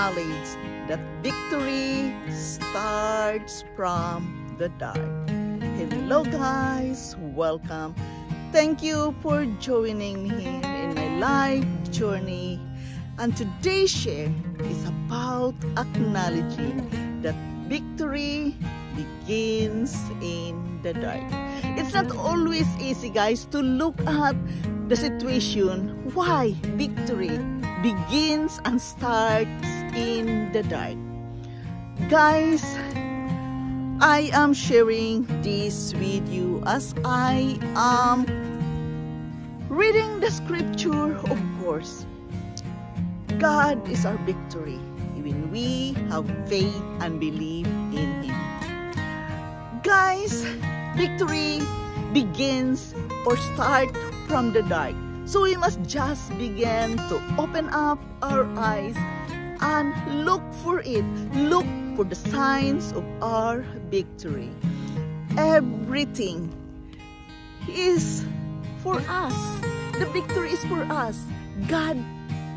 acknowledge that victory starts from the dark. Hello guys, welcome. Thank you for joining me in my life journey. And today's share is about acknowledging that victory begins in the dark. It's not always easy, guys, to look at the situation why victory begins and starts in the dark. Guys, I am sharing this with you as I am reading the scripture, of course. God is our victory when we have faith and believe in Him. Guys, victory begins or start from the dark. So we must just begin to open up our eyes and look for it. Look for the signs of our victory. Everything is for us. The victory is for us. God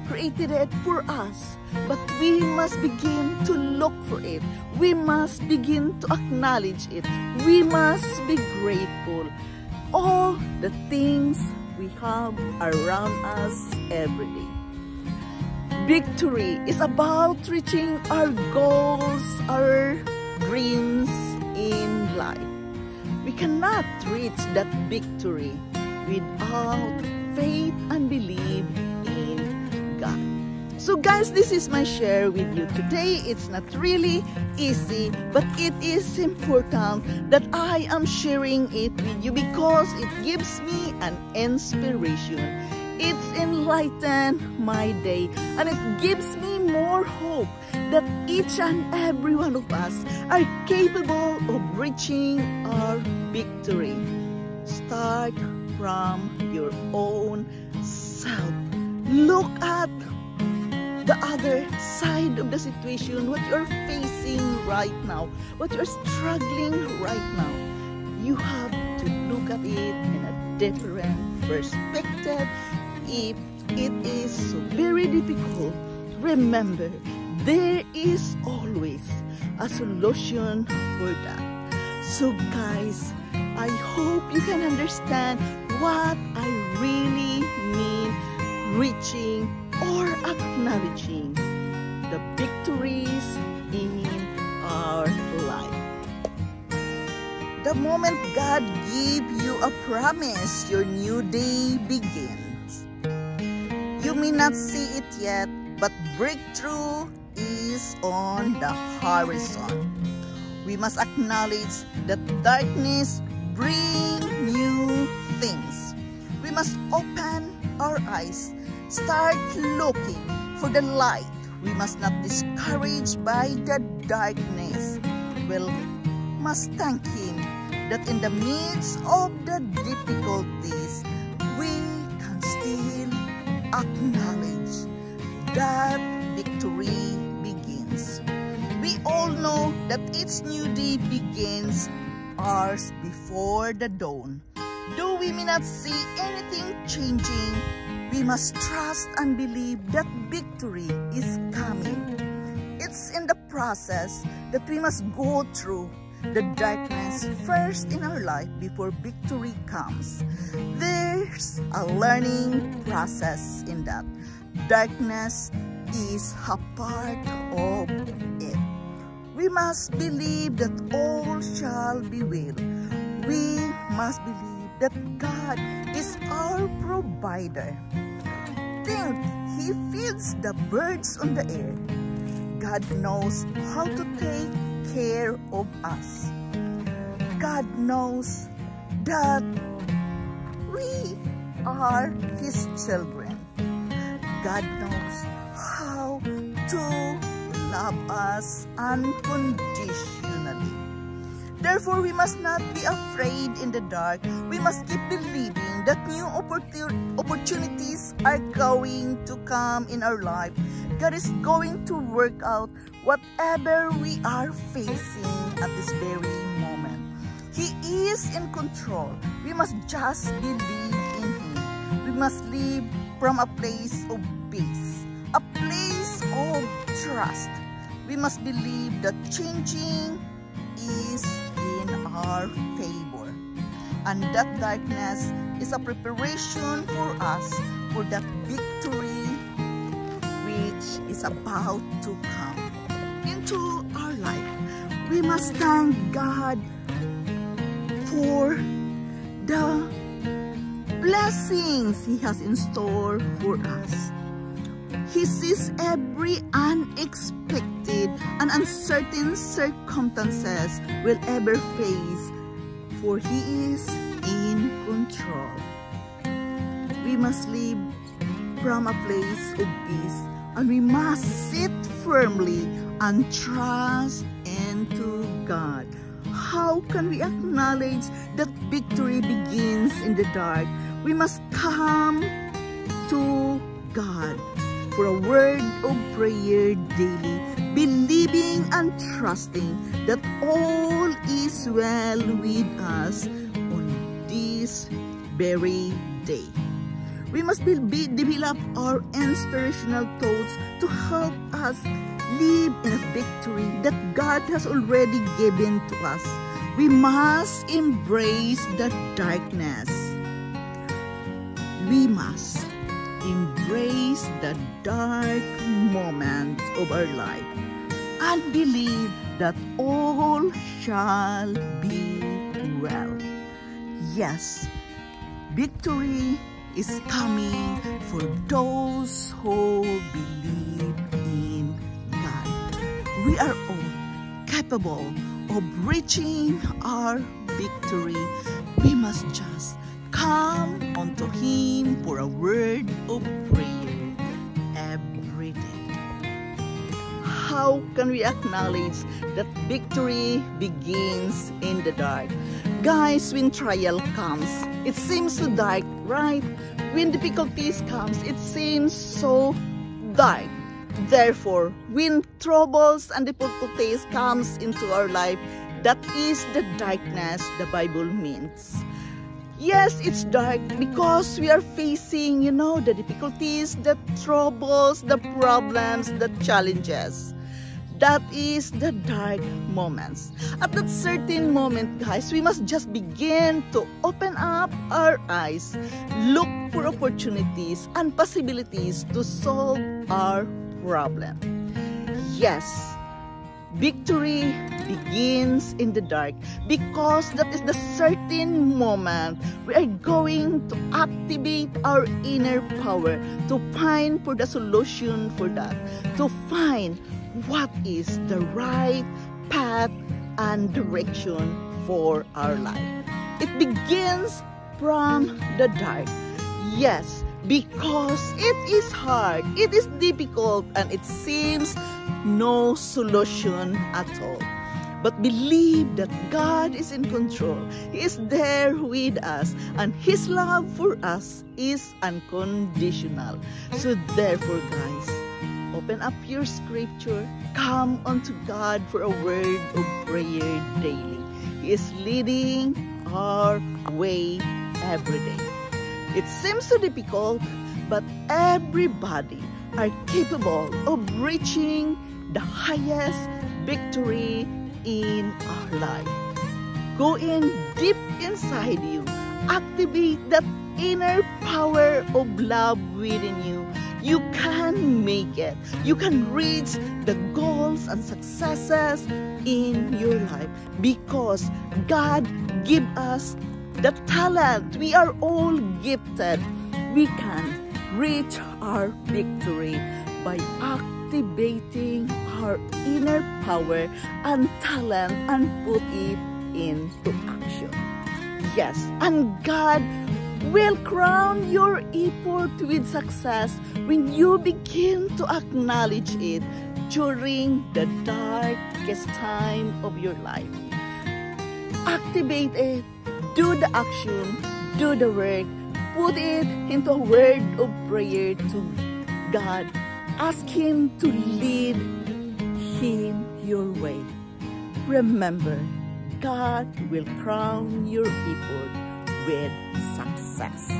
created it for us, but we must begin to look for it. We must begin to acknowledge it. We must be grateful. All the things we have around us every day. Victory is about reaching our goals, our dreams in life. We cannot reach that victory without faith and belief in God. So guys, this is my share with you today. It's not really easy, but it is important that I am sharing it with you because it gives me an inspiration. It's enlightened my day, and it gives me more hope that each and every one of us are capable of reaching our victory. Start from your own self. Look at the other side of the situation, what you're facing right now, what you're struggling right now. You have to look at it in a different perspective. If it is so very difficult, remember, there is always a solution for that. So guys, I hope you can understand what I really mean reaching or acknowledging the victories in our life. The moment God gives you a promise, your new day begins. You may not see it yet, but breakthrough is on the horizon. We must acknowledge that darkness brings new things. We must open our eyes, start looking for the light. We must not be discouraged by the darkness. Well, must thank Him that in the midst of the difficulties, we can still acknowledge that victory begins. We all know that each new day begins hours before the dawn. Though we may not see anything changing, we must trust and believe that victory is coming. It's in the process that we must go through the darkness first in our life before victory comes. There's a learning process in that. Darkness is a part of it. We must believe that all shall be well. We must believe that God is our provider. Think, He feeds the birds on the air. God knows how to take care of us. God knows that we are His children. God knows how to love us unconditionally. Therefore, we must not be afraid in the dark. We must keep believing that new opportunities are going to come in our life. God is going to work out whatever we are facing at this very moment. He is in control. We must just believe in Him. We must live from a place of peace, a place of trust. We must believe that changing is in our favor. And that darkness is a preparation for us for that victory which is about to come into our life. We must thank God for the blessings He has in store for us. He sees every unexpected and uncertain circumstances we'll ever face, for He is in control. We must live from a place of peace, and we must sit firmly and trust into God. How can we acknowledge that victory begins in the dark? We must come to God for a word of prayer daily, believing and trusting that all is well with us on this very day. We must develop our inspirational thoughts to help us live in a victory that God has already given to us. We must embrace the darkness. We must embrace the dark moments of our life and believe that all shall be well. Yes, victory is coming for those who believe in God. We are all capable of reaching our victory. We must just come unto Him for a word of prayer every day. How can we acknowledge that victory begins in the dark? Guys, when trial comes, it seems so dark, right? When difficulties comes, it seems so dark. Therefore, when troubles and difficulties comes into our life, that is the darkness the Bible means. Yes, it's dark because we are facing, the difficulties, the troubles, the problems, the challenges. That is the dark moments. At that certain moment, guys, we must just begin to open up our eyes, look for opportunities and possibilities to solve our problem. Yes, victory begins in the dark because that is the certain moment we are going to activate our inner power to find for the solution for that, to find what is the right path and direction for our life. It begins from the dark. Yes, because it is hard, it is difficult, and it seems no solution at all. But believe that God is in control. He is there with us, and His love for us is unconditional. So therefore, guys, open up your scripture, come unto God for a word of prayer daily. He is leading our way every day. It seems so difficult, but everybody are capable of reaching the highest victory in our life. Go in deep inside you, activate that inner power of love within you. You can make it. You can reach the goals and successes in your life because God give us the talent. We are all gifted. We can reach our victory by activating our inner power and talent and put it into action. Yes, and God will crown your effort with success when you begin to acknowledge it during the darkest time of your life. Activate it, do the action, do the work, put it into a word of prayer to God. Ask Him to lead Him your way. Remember, God will crown your effort with success.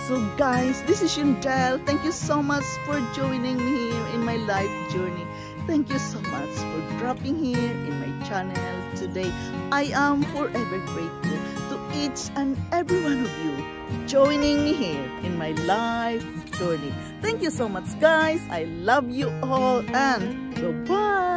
So guys, this is Shindel. Thank you so much for joining me here in my life journey. thank you so much for dropping here in my channel today. I am forever grateful to each and every one of you joining me here in my life journey. Thank you so much, guys. I love you all, and goodbye.